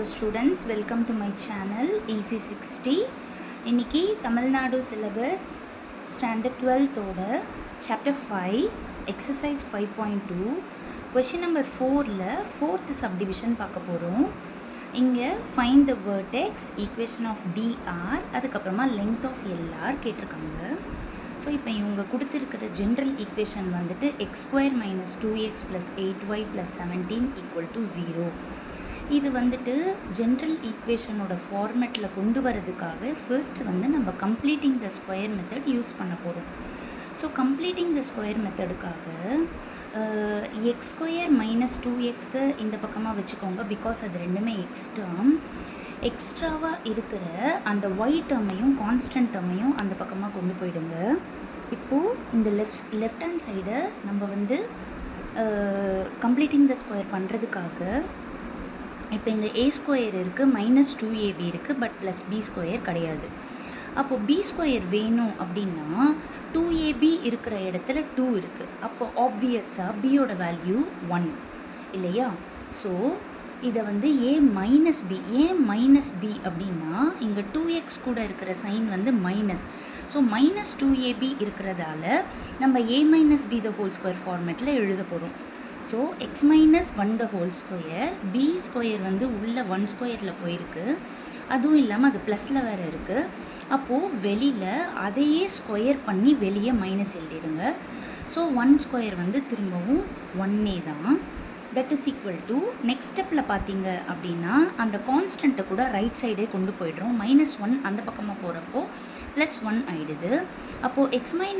students, welcome to my channel Easy 60. இன்னைக்கு Tamil Nadu syllabus standard 12th ஓட chapter 5 exercise 5.2 question number 4ல 4th subdivision பார்க்க போகிறோம். இங்கே find the vertex equation of dr அதுக்கப்புறமா லென்த் ஆஃப் LR கேட்டிருக்காங்க. ஸோ இப்போ இவங்க கொடுத்துருக்கிற ஜென்ரல் ஈக்குவேஷன் வந்துட்டு x² - 2x + 8y + 17 = 0. இது வந்துட்டு ஜென்ரல் ஈக்குவேஷனோட ஃபார்மேட்டில் கொண்டு வரதுக்காக ஃபர்ஸ்ட் வந்து நம்ம completing the square method use பண்ண போகிறோம். ஸோ கம்ப்ளீட்டிங் த ஸ்கொயர் மெத்தடுக்காக x² - 2x இந்த பக்கமாக வச்சுக்கோங்க. பிகாஸ் அது ரெண்டுமே எக்ஸ் டேர்ம். எக்ஸ்ட்ராவாக இருக்கிற அந்த ஒய் டேர்மையும் கான்ஸ்டன்ட் டேர்மையும் அந்த பக்கமாக கொண்டு போயிடுங்க. இப்போது இந்த லெஃப்ட் ஹேண்ட் சைடை நம்ம வந்து கம்ப்ளீட்டிங் த ஸ்கொயர் பண்ணுறதுக்காக இப்போ இங்கே a² இருக்குது, -2ab இருக்குது, பட் +b² கிடையாது. அப்போது b² வேணும் அப்படின்னா 2ab இருக்கிற இடத்துல 2 இருக்குது. அப்போது ஆப்வியஸாக bயோட வேல்யூ 1 இல்லையா? ஸோ இதை வந்து a - b. ஏன் -b அப்படின்னா இங்கே 2x கூட இருக்கிற சைன் வந்து மைனஸ். ஸோ -2ab இருக்கிறதால நம்ம a - b² ஃபார்மேட்டில் எழுத போகிறோம். ஸோ x - 1² b² வந்து உள்ள 1² போயிருக்கு. அதுவும் இல்லாமல் அது ப்ளஸில் வேறு இருக்குது. அப்போது வெளியில் அதையே ஸ்கொயர் பண்ணி வெளியே மைனஸ் எழுதிடுங்க. ஸோ 1² வந்து திரும்பவும் 1 தான். That is equal to next ஸ்டெப்பில் பார்த்தீங்க அப்படின்னா அந்த கான்ஸ்டண்ட்டை கூட ரைட் சைடே கொண்டு போய்ட்றோம். -1 அந்த பக்கமாக போகிறப்போ +1 ஆகிடுது. அப்போது x - 1² =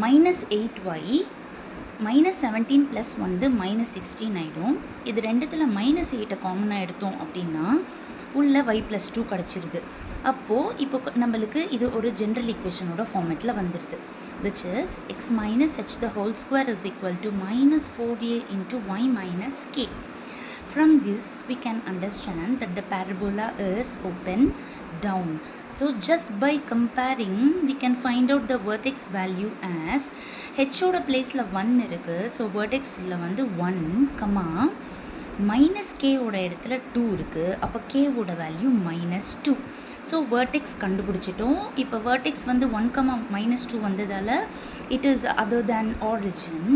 -8y -17 + வந்து -16 ஆகிடும். இது ரெண்டுத்தில் -8 காமனாக எடுத்தோம் அப்படின்னா உள்ள y + 2 கிடச்சிருது. அப்போது இப்போ நம்மளுக்கு இது ஒரு ஜென்ரல் ஈக்குவேஷனோட ஃபார்மேட்டில் வந்துடுது. which is x - h² = -4a × y - k. From this we can understand that the parabola is open down. So just by comparing we can find out the vertex value as h ஓட பிளேஸில் 1 இருக்குது. So vertexல வந்து 1, -k ஓட இடத்துல 2 இருக்குது. அப்போ k ஓட value -2. So vertex கண்டுபிடிச்சிட்டோம். இப்போ வேர்டெக்ஸ் வந்து 1, -2 வந்ததால் it is other than origin.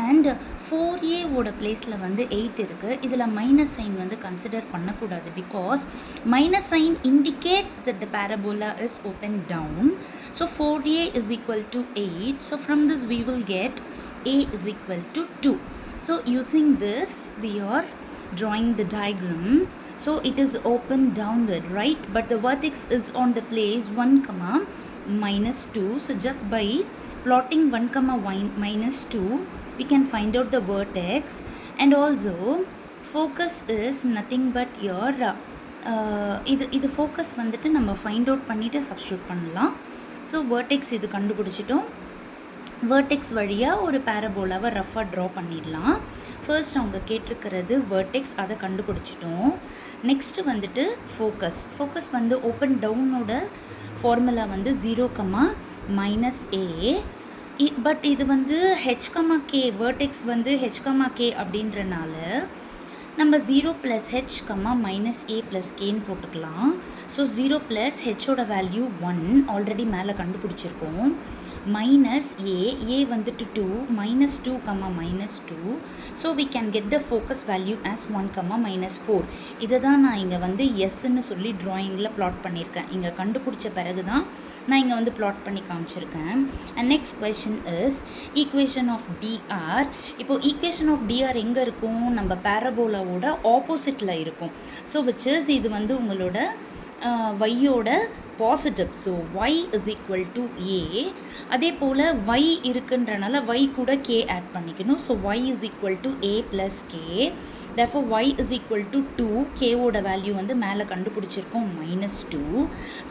And 4a ஓட பிளேஸில் வந்து 8 இருக்குது. இதில் மைனஸ் சைன் வந்து கன்சிடர் பண்ணக்கூடாது. Because minus sign indicates that the parabola is open down. So 4a = 8. So from this we will get a = 2. So using this we are drawing the diagram. So it is open downward, right? But the vertex is on the place 1, -2. So just by plotting 1, -2 we can find out the vertex. And also focus is nothing but your இது focus வந்துட்டு நம்ம find out பண்ணிட்டு substitute பண்ணலாம். So vertex இது கண்டுபிடிச்சிட்டோம். Vertex வழியாக ஒரு பேரபோலாவை ரஃபாக draw பண்ணிடலாம். ஃபர்ஸ்ட் அவங்க கேட்டிருக்கிறது வேர்டெக்ஸ், அதை கண்டுபிடிச்சிட்டோம். நெக்ஸ்ட்டு வந்துட்டு ஃபோக்கஸ் வந்து ஓப்பன் டவுனோட ஃபார்முலா வந்து 0, -a. பட் இது வந்து h, k வேர்டெக்ஸ் வந்து h, k அப்படின்றனால நம்ம 0 + h, -a + kன்னு போட்டுக்கலாம். ஸோ 0 + h-ஓட வேல்யூ 1 ஆல்ரெடி மேலே கண்டுபிடிச்சிருக்கோம். -a வந்துட்டு 2, -2, -2. So we can get the focus value as 1, -4. இதை தான் நான் இங்கே வந்து எஸ்ன்னு சொல்லி ட்ராயிங்கில் ப்ளாட் பண்ணியிருக்கேன். இங்கே கண்டுபிடிச்ச பிறகு தான் நான் இங்கே வந்து ப்ளாட் பண்ணி காமிச்சிருக்கேன். And next question is equation of dr. இப்போது ஈக்குவேஷன் ஆஃப் dr எங்கே இருக்கும்? நம்ம பேரபோலாவோட ஆப்போசிட்டில் இருக்கும். ஸோ which is இது வந்து உங்களோட y-யோட பாசிட்டிவ். So y = a. அதே போல் y இருக்குன்றனால y கூட k ஆட் பண்ணிக்கணும். So y = a + k. therefore y = 2. k ஓட வேல்யூ வந்து மேலே கண்டுபிடிச்சிருக்கோம் -2.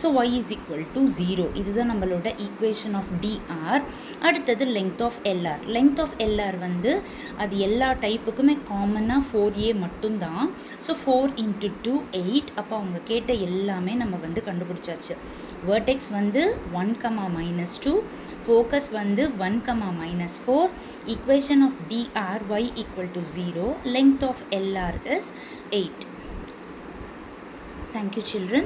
So y = 0. இதுதான் நம்மளோட ஈக்குவேஷன் ஆஃப் dr. அடுத்தது length of LR. Length of LR வந்து அது எல்லா டைப்புக்குமே காமனாக 4a மட்டும்தான். ஸோ 4 × 2 8. அப்போ அவங்க கேட்ட எல்லாமே நம்ம வந்து கண்டுபிடிச்சாச்சு. வேர்டெக்ஸ் வந்து 1, -2. focus வந்து 1, -4. Equation of dr y equal to 0. Length of LR is 8. Thank you children.